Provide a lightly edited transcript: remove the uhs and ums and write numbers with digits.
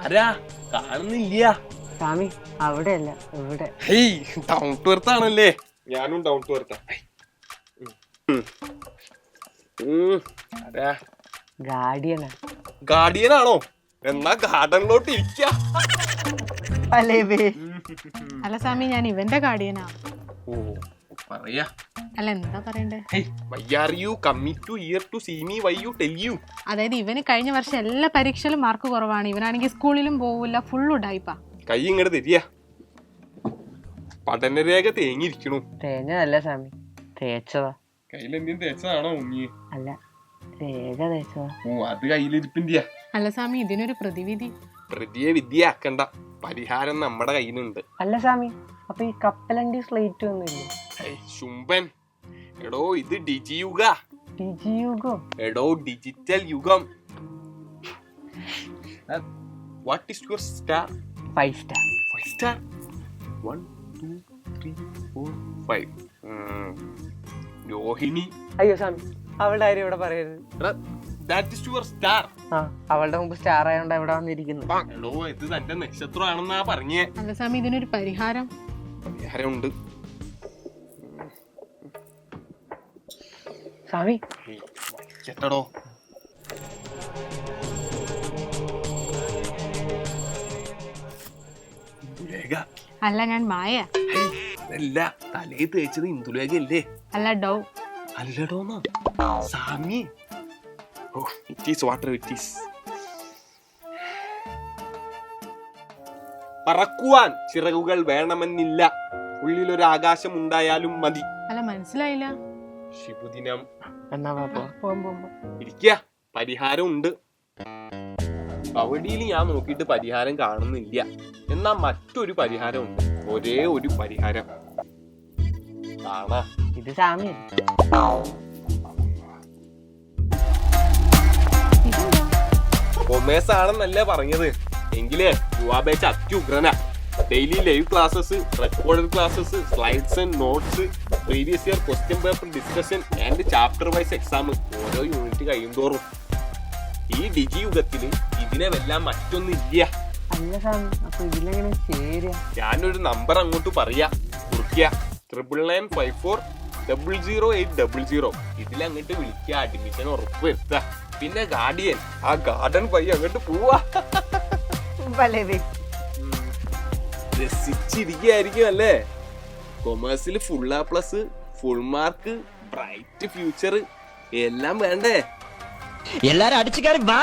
ആരാ കാണുന്നില്ല സ്വാമി? അവിടെയല്ല, ഇവിടെ. ഡൗൺ ടു എർത്ത് ആണല്ലേ? ഞാനും ഡൗൺ ടു എർത്താ. ആരാ? ഗാർഡിയനാ. ഗാർഡിയനാണോ? എന്നാ ഗാർഡനിലോട്ട് ഇരിക്ക. അല്ല സ്വാമി, ഞാൻ ഇവന്റെ ഗാർഡിയനാ. ഓ പറയാ. അല്ല എന്താ പറയണ്ടേ? അതായത് ഇവന് കഴിഞ്ഞ വർഷം എല്ലാ പരീക്ഷയിലും മാർക്ക് കുറവാണ്. ഇവനാണെങ്കിൽ സ്കൂളിലും പോവില്ല, ഫുള്ള് ഉഡായിപ്പാ. കൈ ഇങ്ങോട്ട് തരിക. പഠനരേഖ തേങ്ങിയിരിക്കണു. തേഞ്ഞതല്ല സ്വാമി, തേച്ചതാ. കയ്യിലെന്തെങ്കിലും തേച്ചതാണോ ഉണ്ണി? അല്ല, രേഖ തേച്ചതാ. ഓ അത് കയ്യിലിരിപ്പിന്റെയാ. അല്ല സ്വാമി, ഇതിനൊരു പ്രതിവിധി. പ്രതിയെ വിദ്യ ആക്കണ്ട, പരിഹാരം നമ്മുടെ കയ്യിലുണ്ട്. അല്ല സ്വാമി, അപ്പൊ ഈ കപ്പലണ്ടി സ്ലേറ്റ് ഒന്നുമില്ല? ശുംഭൻ, എടോ ഇത് ഡിജിയുഗ. ഡിജിയുഗോ? എടോ ഡിജിറ്റൽ യുഗം. What is your star? 5 star. 5 star. 1 2 3 4 5. Rohini. അയ്യോ സ്വാമി, അവളുടെ കാര്യം ഇവിടെ പറയരുത്. That is your star. അവളുടെ മുമ്പ് സ്റ്റാർ ആയതുകൊണ്ട് ഇവിടെ വന്നിരിക്കുന്നു. എടോ ഇത് തന്റെ നക്ഷത്രമാണെന്നാ പറഞ്ഞേ. അല്ല സ്വാമി, ഇതിനൊരു പരിഹാരം. പരിഹാരമുണ്ട് സ്വാമി. ചേട്ടടോ, അല്ല ഞാൻ മായ. അല്ല, തലേ തേച്ചത് ഇന്ദുലേഖ അല്ലേ? അല്ല ഡൗ. അല്ലടോന്നാ സാമി. ഓ it is water. It is പറക്കുവാൻ ചിറകുകൾ വേണമെന്നില്ല, ഉള്ളിലൊരു ആകാശം ഉണ്ടായാലും മതി. അല്ല മനസ്സിലായില്ല. ശുഭദിനം. എന്നാ ഇരിക്ക, പരിഹാരം ഉണ്ട്. കവടിയിൽ ഞാൻ നോക്കിയിട്ട് പരിഹാരം കാണുന്നില്ല. എന്നാ മറ്റൊരു പരിഹാരം ഉണ്ട്. ഒരേ ഒരു പരിഹാരം കാണാ. ഇത് സ്വാമി. കൊമേഴ്സ് ആണെന്നല്ലേ പറഞ്ഞത്? എങ്കിലേ യുവാബേച്ച് അത്യുഗ്രന. Daily live classes, recorded classes, slides and notes, previous year question paper discussion and chapter wise exam ഓരോ യൂണിറ്റ് കഴിയുന്തോറും. ഈ ഡിജി യുഗത്തില് ഇതിനെല്ലാം മറ്റൊന്നില്ല. അല്ല സ്വാമി, അപ്പൊ ഇതിലെങ്ങനെ ചേരുക? ഞാനൊരു നമ്പർ അങ്ങോട്ട് പറയാ, കുറിക്കുക. 9954000800. ഇതിലങ്ങോട്ട് വിളിക്കുക, അഡ്മിഷൻ ഉറപ്പ് വരുത്തുക. പിന്നെ ഗാർഡിയൻ, ആ ഗാർഡൻ വഴി അങ്ങോട്ട് പോവാ. രസിച്ചിരിക്കുകയായിരിക്കും അല്ലേ? കൊമേഴ്സിൽ full A+, full mark, bright future എല്ലാം വേണ്ടേ? എല്ലാരും അടിച്ചു കയറി വാ.